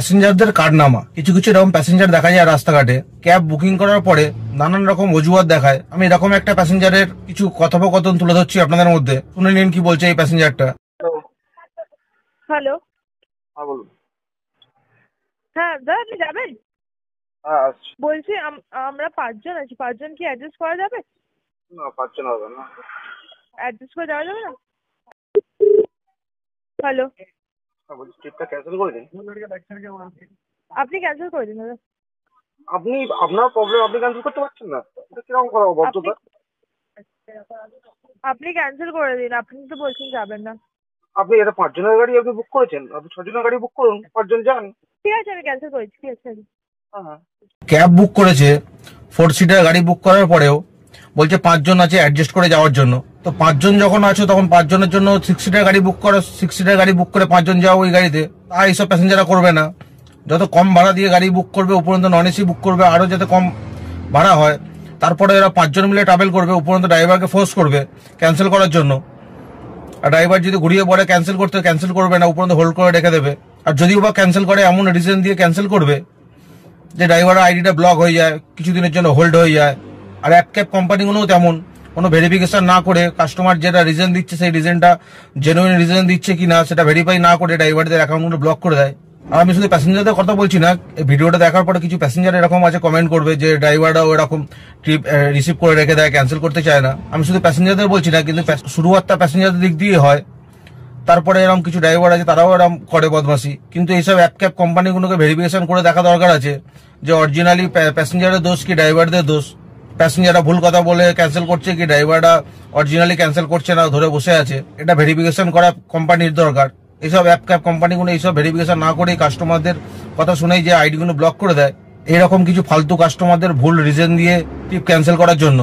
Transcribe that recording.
প্যাসেঞ্জারদের কার্ডনামা। কিছু কিছু এরকম প্যাসেঞ্জার দেখা যায় রাস্তাঘাটে ক্যাব বুকিং করার পরে নানান রকম অজুহাত দেখায়। আমি এরকম একটা প্যাসেঞ্জারের কিছু কথোপকথন তুলে ধরছি আপনাদের মধ্যে, শুনে নিন কি বলছে এই প্যাসেঞ্জারটা। হ্যালো, হ্যাঁ বলুন। হ্যাঁ দাদা আপনি যাবেন? হ্যাঁ আসছি। বলছি আমরা 5 জন আছি, 5 জন কি অ্যাডজাস্ট করা যাবে? না পাচ্ছেন হবে না। অ্যাডজাস্ট করে যাওয়া যাবে না? হ্যালো, হ্যাঁ বলছি ট্রিপটা ক্যান্সেল করে দিন। আপনি ক্যান্সেল করে দিন দাদা। আপনি আপনার প্রবলেম, আপনি ক্যান্সেল করতে পারছেন না, এটা কিরকম করা বদ্ধতা? আপনি ক্যান্সেল করে দিন, আপনি তো বলছেন যাবেন না। আপনি এটা 5 জনের গাড়ি আপনি বুক করেছেন, আপনি 6 জনের গাড়ি বুক করুন, 5 জন যান। ঠিক আছে আমি ক্যান্সেল করেছি, ঠিক আছে। হ্যাঁ ক্যাব বুক করেছে 4 সিটার গাড়ি বুক করার পরেও বলছে 5 জন আছে অ্যাডজাস্ট করে যাওয়ার জন্য। তো 5 জন যখন আছে তখন 5 জনের জন্য 6 সিটার গাড়ি বুক করো, 6 সিটার গাড়ি বুক করে 5 জন যাও ওই গাড়িতে। তা এইসব প্যাসেঞ্জাররা করবে না। যত কম ভাড়া দিয়ে গাড়ি বুক করবে, উপরন্ত নন এসি বুক করবে, আরো যাতে কম ভাড়া হয়, তারপরে এরা 5 জন মিলে ট্রাভেল করবে, উপরন্ত ড্রাইভারকে ফোর্স করবে ক্যান্সেল করার জন্য। আর ড্রাইভার যদি ঘুরিয়ে পড়ে ক্যান্সেল করতে, ক্যান্সেল করবে না, উপরন্ত হোল্ড করে রেখে দেবে। আর যদিও বা ক্যান্সেল করে এমন রিজন দিয়ে ক্যান্সেল করবে যে ড্রাইভারের আইডিটা ব্লক হয়ে যায়, কিছুদিনের জন্য হোল্ড হয়ে যায়। আর অ্যাপ ক্যাব কোম্পানিগুলোও তেমন, কোনো ভেরিফিকেশন না করে কাস্টমার যেটা রিজন দিচ্ছে সেই রিজনটা জেনুইন রিজন দিচ্ছে কিনা সেটা ভেরিফাই না করে ড্রাইভারদের অ্যাকাউন্টগুলো ব্লক করে দেয়। আর আমি শুধু প্যাসেঞ্জারদের কথা বলছি না, এই ভিডিওটা দেখার পরে কিছু প্যাসেঞ্জার এরকম আছে কমেন্ট করবে যে ড্রাইভাররাও এরকম ট্রিপ রিসিভ করে রেখে দেয়, ক্যান্সেল করতে চায় না। আমি শুধু প্যাসেঞ্জারদের বলছি না, কিন্তু শুরুয়াতটা প্যাসেঞ্জারদের দিক দিয়ে হয়, তারপরে এরকম কিছু ড্রাইভার আছে তারাও এরকম করে বদমাসি। কিন্তু এইসব অ্যাপ ক্যাব কোম্পানিগুলোকে ভেরিফিকেশন করে দেখা দরকার আছে যে অরিজিনালি প্যাসেঞ্জারের দোষ কি ড্রাইভারদের দোষ, প্যাসেঞ্জাররা ভুল কথা বলে ক্যান্সেল করছে কি ড্রাইভাররা অরিজিনালি ক্যান্সেল করছে না ধরে বসে আছে। এটা ভেরিফিকেশন করা কোম্পানির দরকার। এইসব অ্যাপ ক্যাব কোম্পানিগুলো এইসব ভেরিফিকেশন না করেই কাস্টমারদের কথা শুনেই যে আইডিগুলো ব্লক করে দেয়, এরকম কিছু ফালতু কাস্টমারদের ভুল রিজন দিয়ে ট্রিপ ক্যান্সেল করার জন্য।